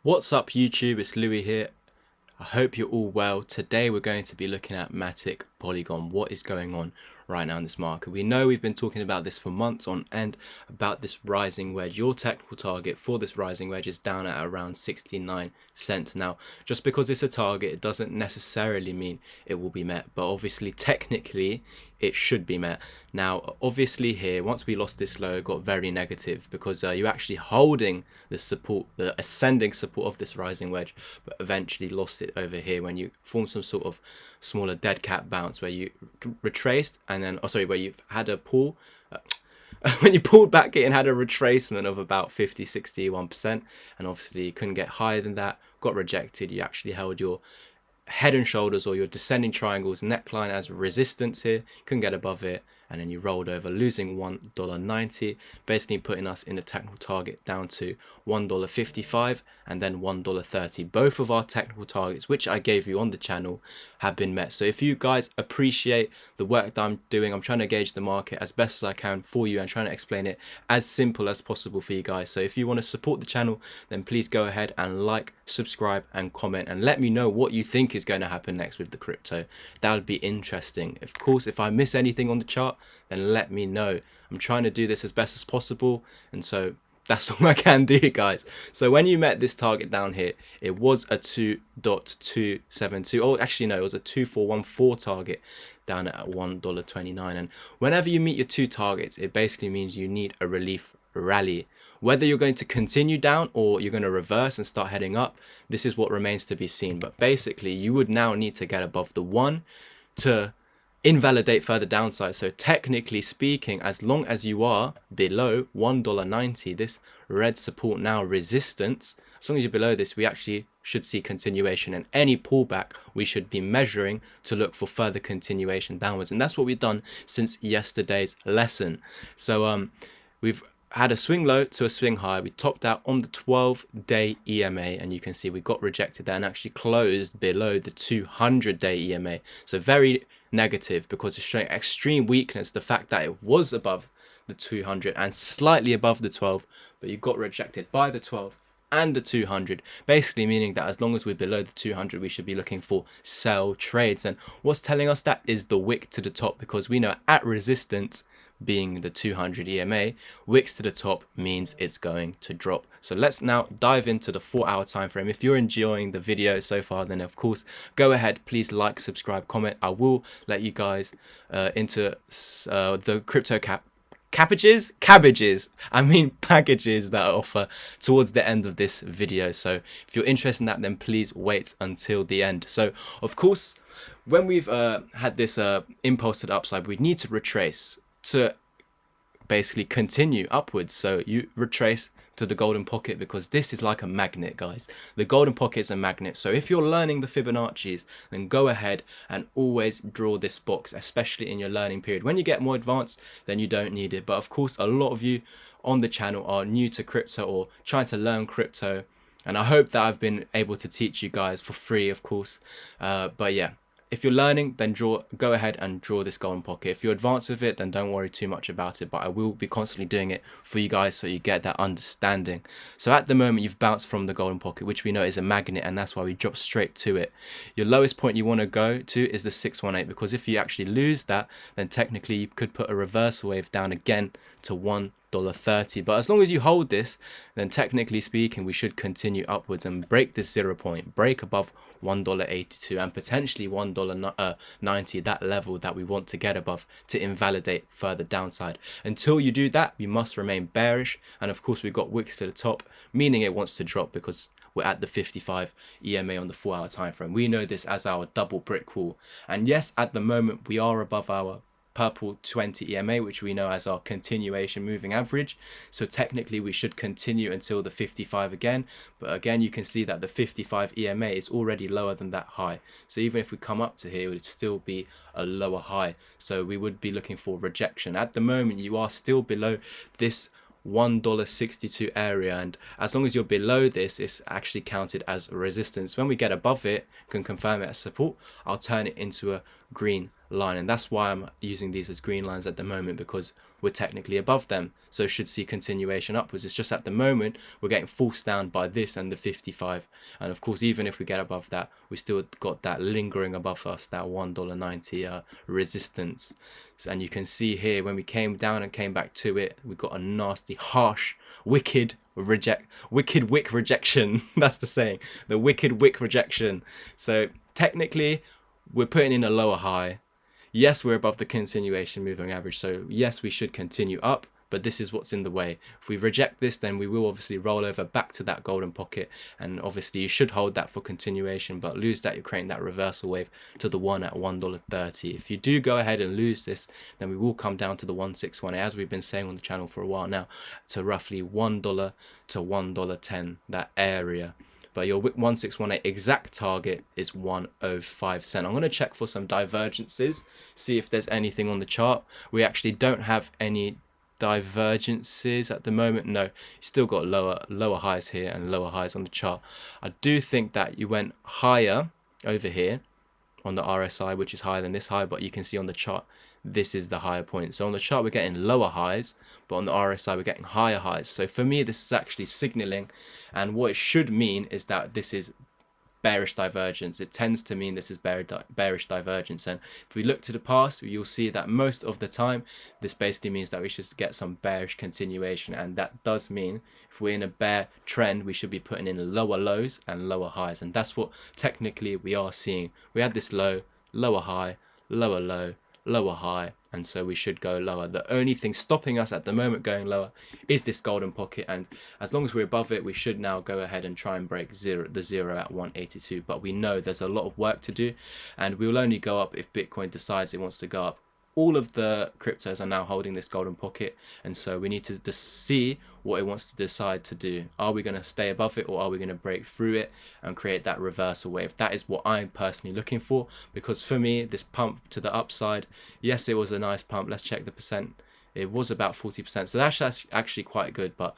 What's up YouTube, it's Louis here. I hope you're all well. Today we're going to be looking at Matic, Polygon. What is going on right now in this market? We know we've been talking about this for months on end, about this rising wedge. Your technical target for this rising wedge is down at around 69 cents. Now, just because it's a target, it doesn't necessarily mean it will be met, but obviously technically it should be met. Now, obviously here, once we lost this low, it got very negative because you're actually holding the support, the ascending support of this rising wedge, but eventually lost it over here when you formed some sort of smaller dead cat bounce where you retraced and then, where you've had a pull. When you pulled back it and had a retracement of about 50-61%, and obviously you couldn't get higher than that, got rejected. You actually held your head and shoulders or your descending triangles neckline as resistance here, couldn't get above it, and then you rolled over, losing $1.90, basically putting us in the technical target down to $1.55 and then $1.30. Both of our technical targets, which I gave you on the channel, have been met. So if you guys appreciate the work that I'm doing, I'm trying to gauge the market as best as I can for you and trying to explain it as simple as possible for you guys. So if you want to support the channel, then please go ahead and like, subscribe and comment and let me know what you think is going to happen next with the crypto. That would be interesting. Of course, if I miss anything on the chart, then let me know. I'm trying to do this as best as possible, and so that's all I can do, guys. So when you met this target down here, it was a 2.272. Oh, actually no, it was a 2414 target down at $1.29. And whenever you meet your two targets, it basically means you need a relief rally. Whether you're going to continue down or you're going to reverse and start heading up, this is what remains to be seen. But basically, you would now need to get above the 1 to invalidate further downside. So technically speaking, as long as you are below $1.90, this red support now resistance, as long as you're below this, we actually should see continuation, and any pullback we should be measuring to look for further continuation downwards. And that's what we've done since yesterday's lesson. So we've had a swing low to a swing high. We topped out on the 12-day EMA, and you can see we got rejected there and actually closed below the 200-day EMA. So very negative because it's showing extreme weakness, the fact that it was above the 200 and slightly above the 12, but you got rejected by the 12 and the 200, basically meaning that as long as we're below the 200, we should be looking for sell trades. And what's telling us that is the wick to the top, because we know at resistance, being the 200 EMA, wicks to the top means it's going to drop. So let's now dive into the 4-hour time frame. If you're enjoying the video so far, then of course go ahead, please like, subscribe, comment. I will let you guys into the crypto cabbages packages that I offer towards the end of this video. So if you're interested in that, then please wait until the end. So of course, when we've had this impulse to the upside, we need to retrace to basically continue upwards. So you retrace to the golden pocket, because this is like a magnet, guys. The golden pocket is a magnet. So if you're learning the Fibonacci's, then go ahead and always draw this box, especially in your learning period. When you get more advanced, then you don't need it. But of course, a lot of you on the channel are new to crypto or trying to learn crypto, and I hope that I've been able to teach you guys for free, of course. But yeah, if you're learning, then go ahead and draw this golden pocket. If you're advanced with it, then don't worry too much about it, but I will be constantly doing it for you guys so you get that understanding. So at the moment, you've bounced from the golden pocket, which we know is a magnet, and that's why we drop straight to it. Your lowest point you want to go to is the 618, because if you actually lose that, then technically you could put a reversal wave down again to $1.30. But as long as you hold this, then technically speaking, we should continue upwards and break this 0 point, break above $1.82 and potentially $1.90, that level that we want to get above to invalidate further downside. Until you do that, we must remain bearish, and of course we've got wicks to the top, meaning it wants to drop because we're at the 55 EMA on the 4-hour time frame. We know this as our double brick wall, and yes, at the moment we are above our purple 20 EMA, which we know as our continuation moving average. So technically we should continue until the 55 again, but again you can see that the 55 EMA is already lower than that high. So even if we come up to here, it would still be a lower high, so we would be looking for rejection. At the moment you are still below this $1.62 area, and as long as you're below this, it's actually counted as resistance. When we get above it, can confirm it as support, I'll turn it into a green line, and that's why I'm using these as green lines at the moment, because we're technically above them, so should see continuation upwards. It's just at the moment we're getting forced down by this and the 55, and of course even if we get above that, we still got that lingering above us, that $1.90 resistance. So, and you can see here when we came down and came back to it, we got a nasty, harsh, wicked wick rejection. That's the saying, the wicked wick rejection. So technically we're putting in a lower high. Yes, we're above the continuation moving average, so yes, we should continue up, but this is what's in the way. If we reject this, then we will obviously roll over back to that golden pocket, and obviously you should hold that for continuation, but lose that, you're creating that reversal wave to the one at $1.30. If you do go ahead and lose this, then we will come down to the 1618, as we've been saying on the channel for a while now, to roughly $1 to $1.10, that area. But your 1618 exact target is 105 cent. I'm going to check for some divergences, see if there's anything on the chart. We actually don't have any divergences at the moment. No, you still got lower highs here and lower highs on the chart. I do think that you went higher over here on the RSI, which is higher than this high, but you can see on the chart this is the higher point. So on the chart we're getting lower highs, but on the RSI we're getting higher highs. So for me this is actually signaling, and what it should mean is that this is bearish divergence. It tends to mean this is bearish divergence, and if we look to the past, you'll see that most of the time this basically means that we should get some bearish continuation, and that does mean if we're in a bear trend we should be putting in lower lows and lower highs, and that's what technically we are seeing. We had this low, lower high, lower low, lower high, and so we should go lower. The only thing stopping us at the moment going lower is this golden pocket, and as long as we're above it we should now go ahead and try and break the zero at 182. But we know there's a lot of work to do, and we will only go up if Bitcoin decides it wants to go up. All of the cryptos are now holding this golden pocket, and so we need to see what it wants to decide to do. Are we going to stay above it, or are we going to break through it and create that reversal wave? That is what I'm personally looking for, because for me this pump to the upside, yes, it was a nice pump. Let's check the percent. It was about 40%, so that's actually quite good, but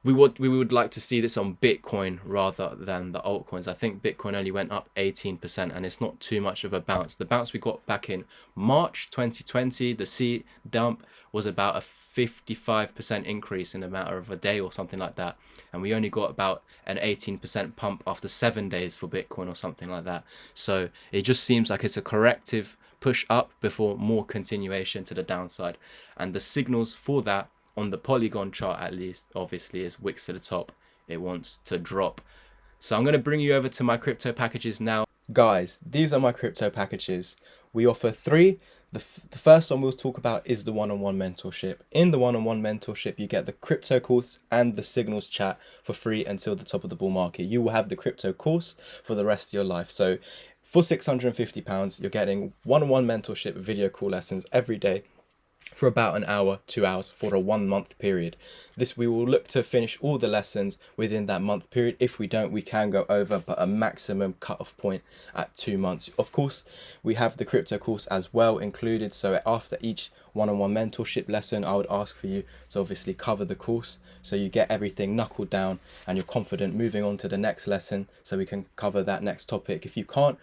we would like to see this on Bitcoin rather than the altcoins. I think Bitcoin only went up 18%, and it's not too much of a bounce. The bounce we got back in March 2020, the C dump, was about a 55% increase in a matter of a day or something like that, and we only got about an 18% pump after 7 days for Bitcoin or something like that. So it just seems like it's a corrective push up before more continuation to the downside, and the signals for that on the Polygon chart at least obviously is wicks to the top. It wants to drop. So I'm going to bring you over to my crypto packages now. Guys, these are my crypto packages. We offer 3. The first one we'll talk about is the one-on-one mentorship. In the one-on-one mentorship, you get the crypto course and the signals chat for free until the top of the bull market. You will have the crypto course for the rest of your life. So for £650, you're getting one-on-one mentorship video call lessons every day for about an hour, 2 hours for a 1 month period. This, we will look to finish all the lessons within that month period. If we don't, we can go over, but a maximum cut-off point at 2 months. Of course, we have the crypto course as well included, so after each one-on-one mentorship lesson I would ask for you to obviously cover the course, so you get everything knuckled down and you're confident moving on to the next lesson, so we can cover that next topic. If you can't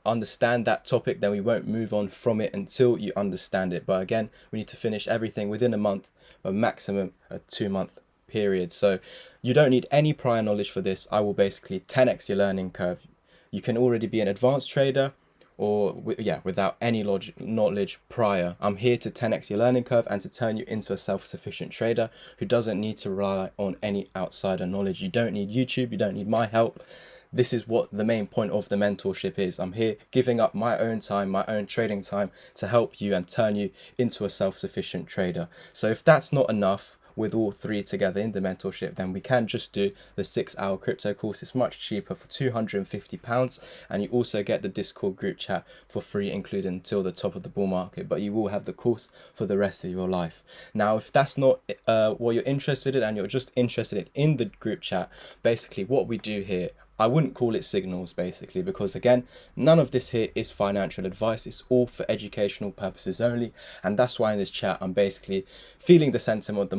understand that topic, then we won't move on from it until you understand it. But again, we need to finish everything within a month, a maximum a 2 month period. So you don't need any prior knowledge for this. I will basically 10x your learning curve. You can already be an advanced trader, or without any knowledge prior. I'm here to 10x your learning curve and to turn you into a self-sufficient trader who doesn't need to rely on any outsider knowledge. You don't need YouTube, you don't need my help. This is what the main point of the mentorship is. I'm here giving up my own time, my own trading time, to help you and turn you into a self-sufficient trader. So if that's not enough with all 3 together in the mentorship, then we can just do the 6-hour crypto course. It's much cheaper for £250, and you also get the Discord group chat for free included until the top of the bull market, but you will have the course for the rest of your life. Now, if that's not what you're interested in and you're just interested in the group chat, basically what we do here, I wouldn't call it signals basically, because again, none of this here is financial advice. It's all for educational purposes only, and that's why in this chat I'm basically feeling the sentiment of the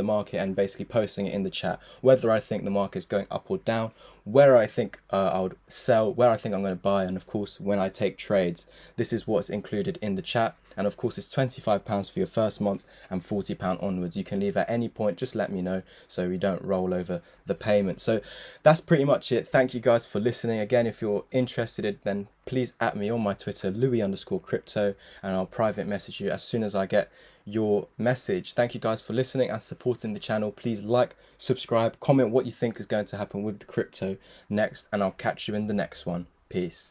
market and basically posting it in the chat, whether I think the market is going up or down, where I think I would sell, where I think I'm going to buy, and of course when I take trades. This is what's included in the chat. And of course, it's £25 for your first month and £40 onwards. You can leave at any point, just let me know so we don't roll over the payment. So that's pretty much it. Thank you guys for listening. Again, if you're interested, then please at me on my Twitter, Louis_crypto, and I'll private message you as soon as I get your message. Thank you guys for listening and supporting the channel. Please like, subscribe, comment what you think is going to happen with the crypto next, and I'll catch you in the next one. Peace.